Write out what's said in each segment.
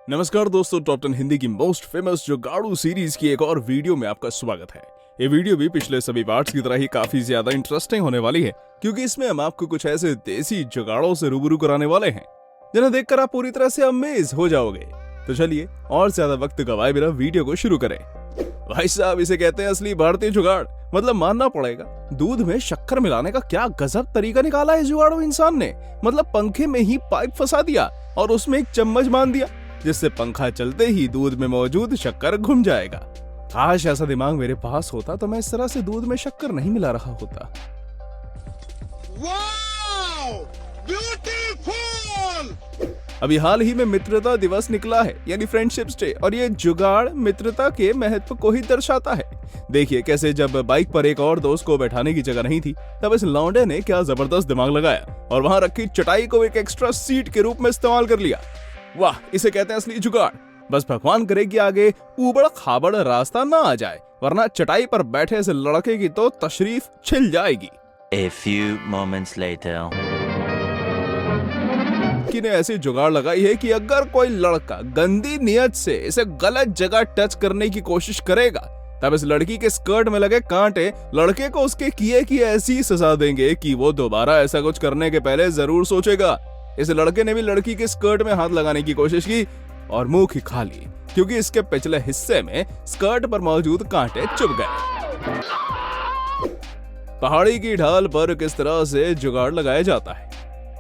नमस्कार दोस्तों, टॉप 10 हिंदी की मोस्ट फेमस जुगाड़ू सीरीज की एक और वीडियो में आपका स्वागत है। ये वीडियो भी पिछले सभी पार्ट्स की तरह ही काफी ज्यादा इंटरेस्टिंग होने वाली है, क्योंकि इसमें हम आपको कुछ ऐसे देसी जुगाड़ों से रूबरू कराने वाले हैं जिन्हें देखकर आप पूरी तरह से अमेज हो जाओगे। तो चलिए और ज्यादा वक्त गवाए बिना वीडियो को शुरू करें। भाई साहब, इसे कहते हैं असली भारतीय जुगाड़। मतलब मानना पड़ेगा, दूध में शक्कर मिलाने का क्या गजब तरीका निकाला है जुगाड़ू इंसान ने। मतलब पंखे में ही पाइप फंसा दिया और उसमें एक चम्मच बांध दिया, जिससे पंखा चलते ही दूध में मौजूद शक्कर घुम जाएगा। काश ऐसा दिमाग मेरे पास होता तो मैं इस तरह से दूध में शक्कर नहीं मिला रहा होता। वाओ! ब्यूटीफुल! अभी हाल ही में मित्रता दिवस निकला है, यानी फ्रेंडशिप्स डे, और ये जुगाड़ मित्रता के महत्व को ही दर्शाता है। देखिए कैसे जब बाइक पर एक और दोस्त को बैठाने की जगह नहीं थी, तब इस लौंडे ने क्या जबरदस्त दिमाग लगाया और वहां रखी चटाई को एक एक्स्ट्रा सीट के रूप में इस्तेमाल कर लिया। वाह, इसे कहते हैं असली जुगाड़। बस भगवान करे कि आगे ऊबड़ खाबड़ रास्ता ना आ जाए, वरना चटाई पर बैठे इस लड़के की तो तशरीफ छिल जाएगी। A few moments later. ने ऐसी जुगाड़ लगाई है कि अगर कोई लड़का गंदी नियत से इसे गलत जगह टच करने की कोशिश करेगा, तब इस लड़की के स्कर्ट में लगे कांटे लड़के को उसके किए की ऐसी सजा देंगे कि वो दोबारा ऐसा कुछ करने के पहले जरूर सोचेगा। इस लड़के ने भी लड़की के स्कर्ट में हाथ लगाने की कोशिश की और मुंह ही खा ली, क्योंकि इसके पिछले हिस्से में स्कर्ट पर मौजूद कांटे चुभ गए। पहाड़ी की ढाल पर किस तरह से जुगाड़ लगाया जाता है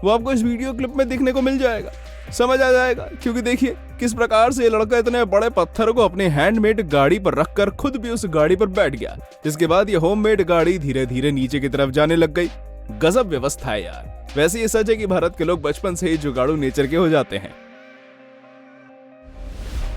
वो आपको इस वीडियो क्लिप में देखने को मिल जाएगा, समझ आ जाएगा। क्योंकि देखिए किस प्रकार से ये लड़का इतने बड़े पत्थर को अपने हैंडमेड गाड़ी पर रखकर खुद भी उस गाड़ी पर बैठ गया, जिसके बाद ये होममेड गाड़ी धीरे धीरे नीचे की तरफ जाने लग गई। गजब व्यवस्था है यार। वैसे ये सच है कि भारत के लोग बचपन से ही जुगाड़ू नेचर के हो जाते हैं।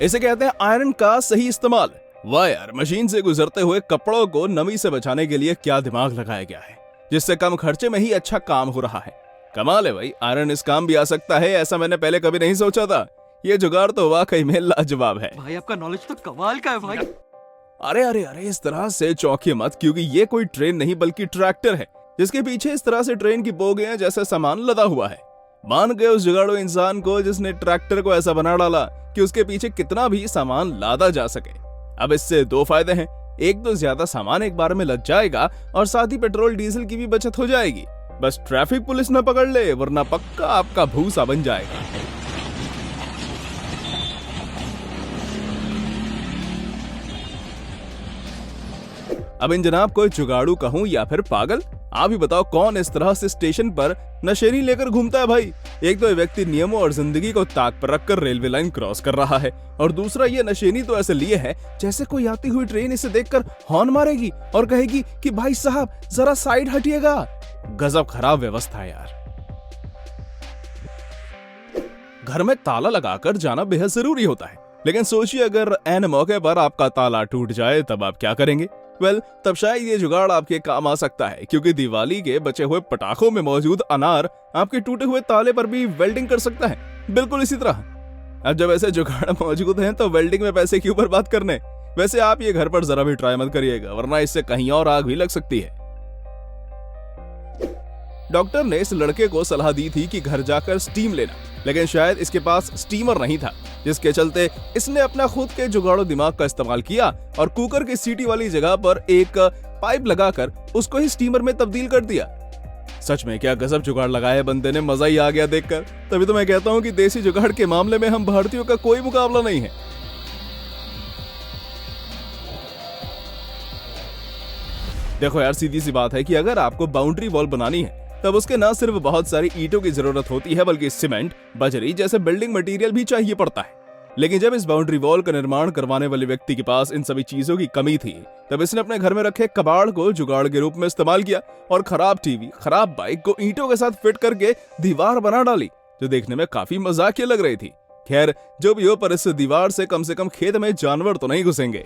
इसे कहते हैं आयरन का सही इस्तेमाल। वाह यार, मशीन से गुजरते हुए कपड़ों को नमी से बचाने के लिए क्या दिमाग लगाया गया है, जिससे कम खर्चे में ही अच्छा काम हो रहा है। कमाल है भाई, आयरन इस काम भी आ सकता है, ऐसा मैंने पहले कभी नहीं सोचा था। ये जुगाड़ तो वाकई में लाजवाब है। भाई आपका नॉलेज तो कमाल का है भाई। अरे अरे अरे, इस तरह से चौंकिए मत, क्योंकि ये कोई ट्रेन नहीं बल्कि ट्रैक्टर है, जिसके पीछे इस तरह से ट्रेन की बोगियां जैसे सामान लदा हुआ है। मान गए उस जुगाड़ू इंसान को जिसने ट्रैक्टर को ऐसा बना डाला कि उसके पीछे कितना भी सामान लादा जा सके। अब इससे दो फायदे हैं, एक तो ज्यादा सामान एक बार में लद जाएगा और साथ ही पेट्रोल डीजल की भी बचत हो जाएगी। बस ट्रैफिक पुलिस न पकड़ ले, वरना पक्का आपका भूसा बन जाएगा। अब इन जनाब को जुगाड़ू कहूं या फिर पागल, आप ही बताओ कौन इस तरह से स्टेशन पर नशेरी लेकर घूमता है भाई। एक तो ये व्यक्ति नियमों और जिंदगी को ताक पर रखकर रेलवे लाइन क्रॉस कर रहा है, और दूसरा ये नशेनी तो ऐसे लिए है जैसे कोई आती हुई ट्रेन इसे देखकर हॉर्न मारेगी और कहेगी कि भाई साहब जरा साइड हटिएगा। गजब खराब व्यवस्था है यार। घर में ताला लगाकर जाना बेहद जरूरी होता है, लेकिन सोचिए अगर ऐन मौके पर आपका ताला टूट जाए तब आप क्या करेंगे। तब शायद ये जुगाड़ आपके काम आ सकता है, क्योंकि दिवाली के बचे हुए पटाखों में मौजूद अनार आपके टूटे हुए ताले पर भी वेल्डिंग कर सकता है, बिल्कुल इसी तरह। अब जब ऐसे जुगाड़ मौजूद हैं तो वेल्डिंग में पैसे क्यों बर्बाद करने। वैसे आप ये घर पर जरा भी ट्राई मत करिएगा, वरना इससे कहीं और आग भी लग सकती है। डॉक्टर ने इस लड़के को सलाह दी थी कि घर जाकर स्टीम लेना, लेकिन शायद इसके पास स्टीमर नहीं था, जिसके चलते इसने अपना खुद के जुगाड़ू दिमाग का इस्तेमाल किया और कुकर की सीटी वाली जगह पर एक पाइप लगाकर उसको ही स्टीमर में तब्दील कर दिया। सच में क्या गजब जुगाड़ लगाया बंदे ने, मजा ही आ गया देखकर। तभी तो मैं कहता हूँ कि देसी जुगाड़ के मामले में हम भारतीयों का कोई मुकाबला नहीं है। देखो यार, सीधी सी बात है कि अगर आपको बाउंड्री वॉल बनानी है तब उसके न सिर्फ बहुत सारी ईंटों की जरूरत होती है, बल्कि सीमेंट, बजरी जैसे बिल्डिंग मटेरियल भी चाहिए पड़ता है। लेकिन जब इस बाउंड्री वॉल का निर्माण करवाने वाले व्यक्ति के पास इन सभी चीजों की कमी थी, तब इसने अपने घर में रखे कबाड़ को जुगाड़ के रूप में इस्तेमाल किया और खराब टीवी, खराब बाइक को ईंटों के साथ फिट करके दीवार बना डाली, जो देखने में काफी मजाकिया लग रही थी। खैर जो भी हो, पर इस दीवार से कम खेत में जानवर तो नहीं घुसेंगे।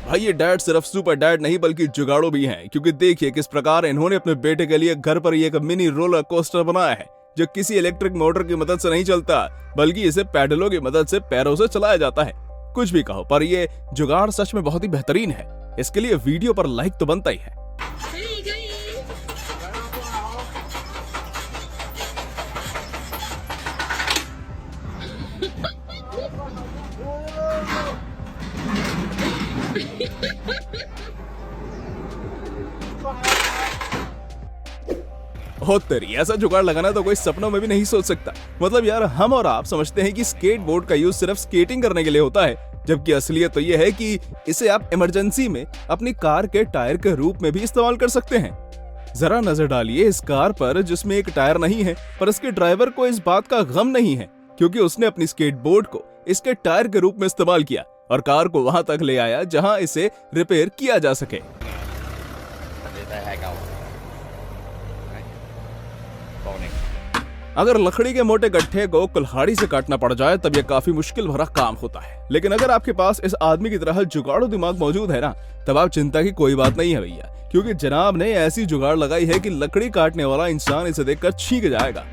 भाई ये डैड सिर्फ सुपर डैड नहीं बल्कि जुगाड़ू भी हैं, क्योंकि देखिए किस प्रकार इन्होंने अपने बेटे के लिए घर पर एक मिनी रोलर कोस्टर बनाया है, जो किसी इलेक्ट्रिक मोटर की मदद से नहीं चलता, बल्कि इसे पैडलों की मदद से पैरों से चलाया जाता है। कुछ भी कहो, पर ये जुगाड़ सच में बहुत ही बेहतरीन है। इसके लिए वीडियो पर लाइक तो बनता ही है। हो तेरी, ऐसा जुगाड़ लगाना तो कोई सपनों में भी नहीं सोच सकता। मतलब यार, हम और आप समझते हैं कि स्केटबोर्ड का यूज सिर्फ स्केटिंग करने के लिए होता है, जबकि असलियत तो यह है कि इसे आप इमरजेंसी में अपनी कार के टायर के रूप में भी इस्तेमाल कर सकते हैं। जरा नजर डालिए इस कार पर जिसमें एक टायर नहीं है, पर इसके ड्राइवर को इस बात का गम नहीं है, क्योंकि उसने अपनी स्केटबोर्ड को इसके टायर के रूप में इस्तेमाल किया और कार को वहां तक ले आया जहां इसे रिपेयर किया जा सके। अगर लकड़ी के मोटे गट्ठे को कुल्हाड़ी से काटना पड़ जाए तब यह काफी मुश्किल भरा काम होता है, लेकिन अगर आपके पास इस आदमी की तरह जुगाड़ू दिमाग मौजूद है ना, तब आप चिंता की कोई बात नहीं है भैया, क्योंकि जनाब ने ऐसी जुगाड़ लगाई है कि लकड़ी काटने वाला इंसान इसे देखकर छींक जाएगा।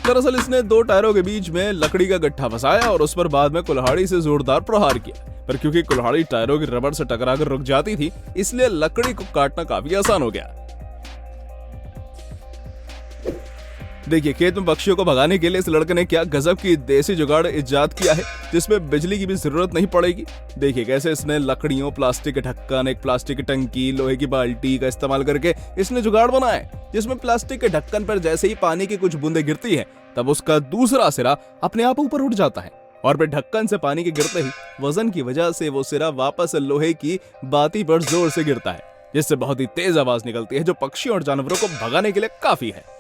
दरअसल इसने दो टायरों के बीच में लकड़ी का गट्ठा फंसाया और उस पर बाद में कुल्हाड़ी से जोरदार प्रहार किया, पर क्योंकि कुल्हाड़ी टायरों की रबड़ से टकराकर रुक जाती थी, इसलिए लकड़ी को काटना काफी आसान हो गया। देखिए, खेत में पक्षियों को भगाने के लिए इस लड़के ने क्या गजब की देसी जुगाड़ इजाद किया है, जिसमें बिजली की भी जरूरत नहीं पड़ेगी। देखिए कैसे इसने लकड़ियों, प्लास्टिक के ढक्कन, एक प्लास्टिक की टंकी, लोहे की बाल्टी का इस्तेमाल करके इसने जुगाड़ बनाया है, जिसमें प्लास्टिक के ढक्कन पर जैसे ही पानी की कुछ बूंदें गिरती है, तब उसका दूसरा सिरा अपने आप ऊपर उठ जाता है और फिर ढक्कन से पानी के गिरते ही वजन की वजह से वो सिरा वापस लोहे की बाती पर जोर से गिरता है, जिससे बहुत ही तेज आवाज निकलती है, जो पक्षियों और जानवरों को भगाने के लिए काफी है।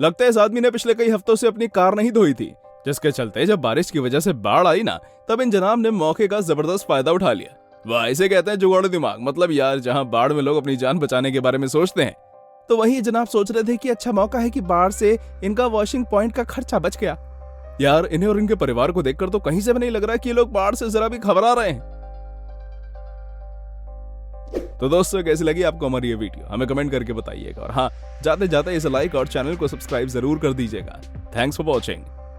लगता है इस आदमी ने पिछले कई हफ्तों से अपनी कार नहीं धोई थी, जिसके चलते जब बारिश की वजह से बाढ़ आई ना, तब इन जनाब ने मौके का जबरदस्त फायदा उठा लिया। वाह, इसे कहते हैं जुगाड़ू दिमाग। मतलब यार, जहां बाढ़ में लोग अपनी जान बचाने के बारे में सोचते हैं, तो वहीं जनाब सोच रहे थे कि अच्छा मौका है कि बाढ़ से इनका वॉशिंग पॉइंट का खर्चा बच गया। यार, इन्हें और इनके परिवार को देखकर तो कहीं से भी नहीं लग रहा कि ये लोग बाढ़ से जरा भी घबरा रहे हैं। तो दोस्तों, कैसी लगी आपको हमारी ये वीडियो, हमें कमेंट करके बताइएगा, और हाँ, जाते जाते इसे लाइक और चैनल को सब्सक्राइब जरूर कर दीजिएगा। Thanks for watching.